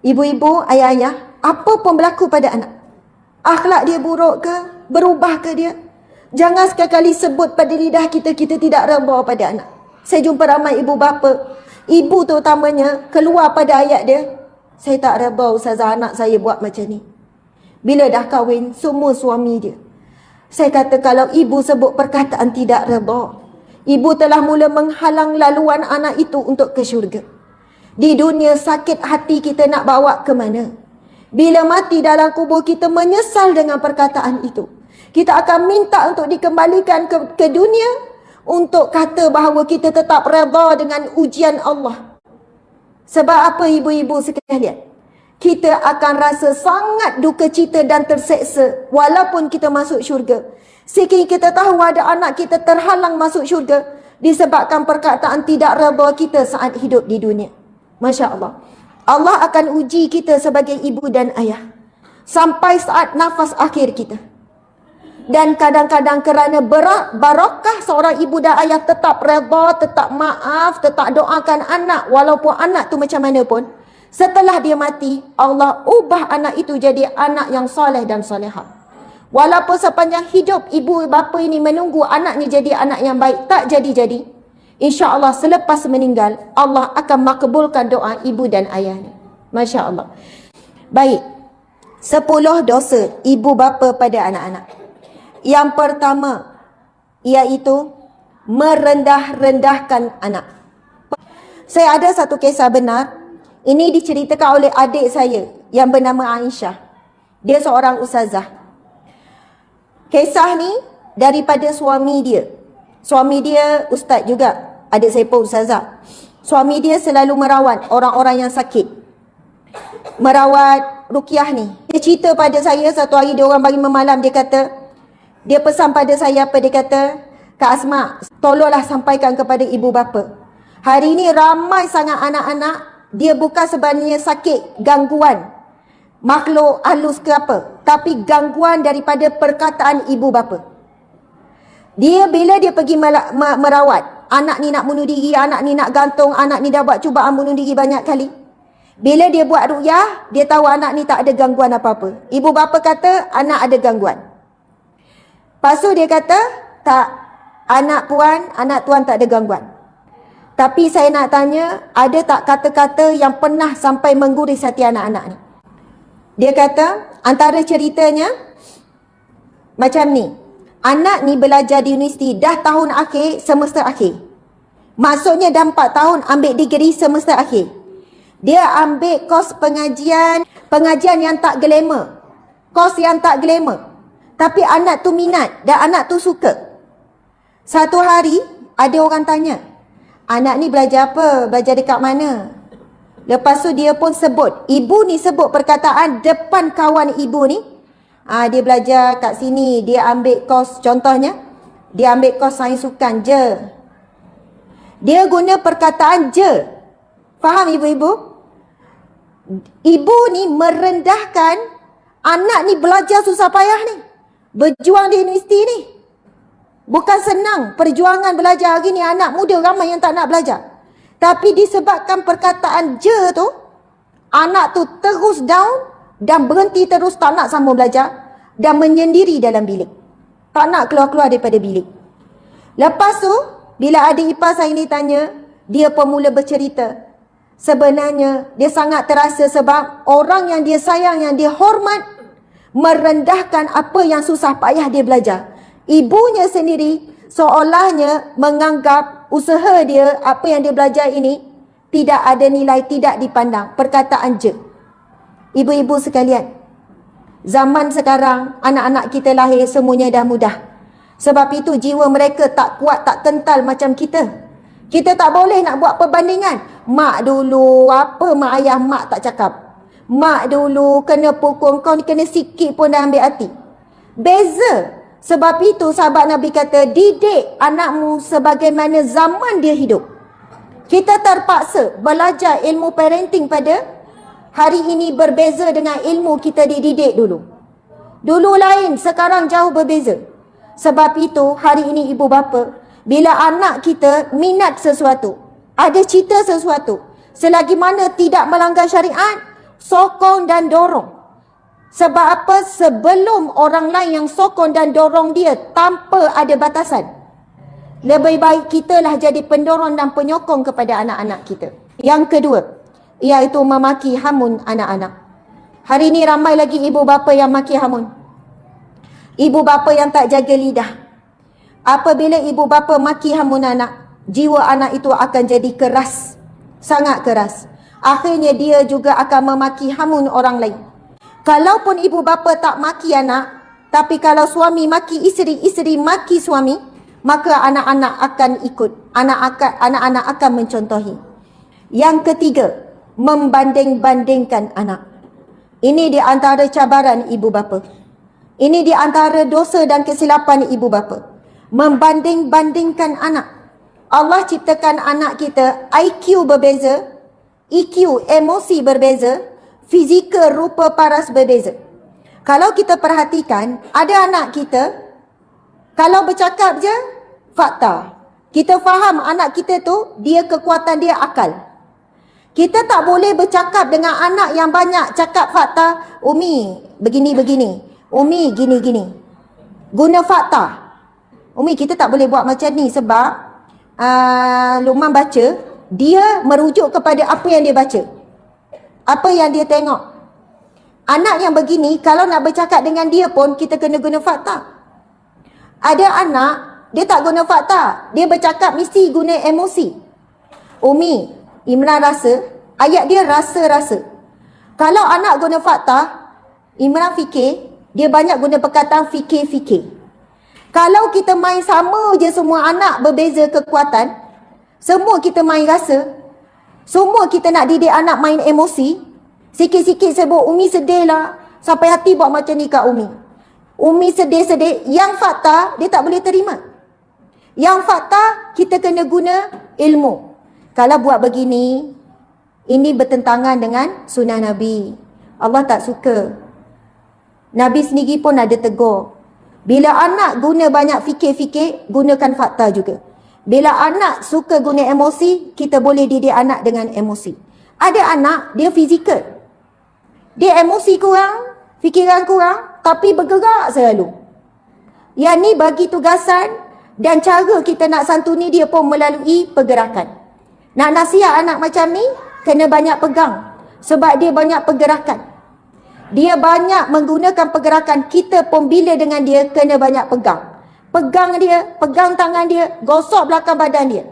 Ibu-ibu, ayah-ayah, apa pun berlaku pada anak. Akhlak dia buruk ke? Berubah ke dia? Jangan sekali-kali sebut pada lidah kita, kita tidak redha pada anak. Saya jumpa ramai ibu bapa, ibu terutamanya, keluar pada ayat dia, saya tak redha ustazah anak saya buat macam ni. Bila dah kahwin, semua suami dia. Saya kata kalau ibu sebut perkataan tidak redha, ibu telah mula menghalang laluan anak itu untuk ke syurga. Di dunia sakit hati kita nak bawa ke mana? Bila mati dalam kubur kita menyesal dengan perkataan itu. Kita akan minta untuk dikembalikan ke dunia untuk kata bahawa kita tetap redha dengan ujian Allah. Sebab apa ibu-ibu sekalian? Kita akan rasa sangat duka cita dan terseksa walaupun kita masuk syurga. Sekiranya kita tahu ada anak kita terhalang masuk syurga disebabkan perkataan tidak redha kita saat hidup di dunia. Masya Allah. Allah akan uji kita sebagai ibu dan ayah sampai saat nafas akhir kita. Dan kadang-kadang kerana barakah seorang ibu dan ayah tetap redha, tetap maaf, tetap doakan anak walaupun anak tu macam mana pun, setelah dia mati, Allah ubah anak itu jadi anak yang soleh dan solehah. Walaupun sepanjang hidup ibu bapa ini menunggu anaknya jadi anak yang baik, tak jadi-jadi, insya-Allah selepas meninggal Allah akan makbulkan doa ibu dan ayahnya. Masya Allah. Baik, 10 dosa ibu bapa pada anak-anak. Yang pertama iaitu merendah-rendahkan anak. Saya ada satu kisah benar. Ini diceritakan oleh adik saya yang bernama Aisyah. Dia seorang ustazah. Kisah ni daripada suami dia. Suami dia ustaz juga. Adik saya pun ustazah. Suami dia selalu merawat orang-orang yang sakit. Merawat ruqyah ni. Dia cerita pada saya satu hari dia orang bagi memalam, dia kata, dia pesan pada saya apa, dia kata, Kak Asma, tolonglah sampaikan kepada ibu bapa. Hari ini ramai sangat anak-anak, dia bukan sebenarnya sakit gangguan makhluk halus ke apa, tapi gangguan daripada perkataan ibu bapa. Dia bila dia pergi merawat, anak ni nak bunuh diri, anak ni nak gantung, anak ni dah buat cubaan bunuh diri banyak kali. Bila dia buat ruqyah, dia tahu anak ni tak ada gangguan apa-apa. Ibu bapa kata anak ada gangguan. Lepas tu dia kata, tak, anak tuan tak ada gangguan. Tapi saya nak tanya, ada tak kata-kata yang pernah sampai mengguris hati anak-anak ni? Dia kata, antara ceritanya, macam ni. Anak ni belajar di universiti, dah tahun akhir, semester akhir. Maksudnya dah 4 tahun ambil degree semester akhir. Dia ambil kos pengajian yang tak glamour. Kos yang tak glamour. Tapi anak tu minat dan anak tu suka. Satu hari, ada orang tanya, anak ni belajar apa? Belajar dekat mana? Lepas tu dia pun sebut, ibu ni sebut perkataan depan kawan ibu ni. Dia belajar kat sini, dia ambil kos, contohnya, dia ambil kos sains sukan je. Dia guna perkataan je. Faham ibu-ibu? Ibu ni merendahkan anak ni belajar susah payah ni. Berjuang di universiti ni. Bukan senang perjuangan belajar hari ni. Anak muda ramai yang tak nak belajar. Tapi disebabkan perkataan je tu, anak tu terus down dan berhenti terus, tak nak sambung belajar dan menyendiri dalam bilik. Tak nak keluar-keluar daripada bilik. Lepas tu, bila adik ipar saya ni tanya, dia pun mula bercerita. Sebenarnya dia sangat terasa sebab orang yang dia sayang, yang dia hormat, merendahkan apa yang susah payah dia belajar. Ibunya sendiri seolahnya menganggap usaha dia, apa yang dia belajar ini, tidak ada nilai, tidak dipandang. Perkataan je. Ibu-ibu sekalian, zaman sekarang anak-anak kita lahir semuanya dah mudah. Sebab itu jiwa mereka tak kuat, tak kental macam kita. Kita tak boleh nak buat perbandingan. Mak dulu apa, mak ayah mak tak cakap. Mak dulu kena pukul, kau ni kena sikit pun dah ambil hati. Beza. Sebab itu sahabat Nabi kata, didik anakmu sebagaimana zaman dia hidup. Kita terpaksa belajar ilmu parenting pada hari ini berbeza dengan ilmu kita dididik dulu. Dulu lain, sekarang jauh berbeza. Sebab itu hari ini ibu bapa, bila anak kita minat sesuatu, ada cita sesuatu, selagi mana tidak melanggar syariat, Sokong dan dorong. Sebab apa? Sebelum orang lain yang sokong dan dorong dia tanpa ada batasan. Lebih baik kita lah jadi pendorong dan penyokong kepada anak-anak kita. Yang kedua, iaitu memaki hamun anak-anak. Hari ini ramai lagi ibu bapa yang maki hamun. Ibu bapa yang tak jaga lidah. Apabila ibu bapa maki hamun anak, jiwa anak itu akan jadi keras. Sangat keras. Akhirnya dia juga akan memaki hamun orang lain. Kalaupun ibu bapa tak maki anak, tapi kalau suami maki isteri, isteri maki suami, maka anak-anak akan ikut. Anak-anak akan mencontohi. Yang ketiga, membanding-bandingkan anak. Ini di antara cabaran ibu bapa. Ini di antara dosa dan kesilapan ibu bapa. Membanding-bandingkan anak. Allah ciptakan anak kita IQ berbeza, EQ emosi berbeza, fizikal rupa paras berbeza. Kalau kita perhatikan, ada anak kita kalau bercakap je fakta. Kita faham anak kita tu dia kekuatan dia akal. Kita tak boleh bercakap dengan anak yang banyak cakap fakta. Umi begini-begini, Umi gini-gini. Guna fakta. Umi kita tak boleh buat macam ni sebab Luqman baca, dia merujuk kepada apa yang dia baca, apa yang dia tengok. Anak yang begini, kalau nak bercakap dengan dia pun kita kena guna fakta. Ada anak, dia tak guna fakta, dia bercakap mesti guna emosi. Umi, Imran rasa, ayat dia rasa-rasa. Kalau anak guna fakta, Imran fikir, dia banyak guna perkataan fikir-fikir. Kalau kita main sama je semua anak berbeza kekuatan, semua kita main rasa, semua kita nak didik anak main emosi, sikit-sikit sebut Umi sedih lah, sampai hati buat macam ni kat Umi. Umi sedih-sedih, yang fakta dia tak boleh terima. Yang fakta kita kena guna ilmu. Kalau buat begini, ini bertentangan dengan sunnah Nabi. Allah tak suka. Nabi sendiri pun ada tegur. Bila anak guna banyak fikir-fikir, gunakan fakta juga. Bila anak suka guna emosi, kita boleh didik anak dengan emosi. Ada anak, dia fizikal. Dia emosi kurang, fikiran kurang, tapi bergerak selalu. Yang ni bagi tugasan dan cara kita nak santuni dia pun melalui pergerakan. Nak nasihat anak macam ni, kena banyak pegang. Sebab dia banyak pergerakan. Dia banyak menggunakan pergerakan, kita pun bila dengan dia kena banyak pegang. Pegang dia, pegang tangan dia, gosok belakang badan dia.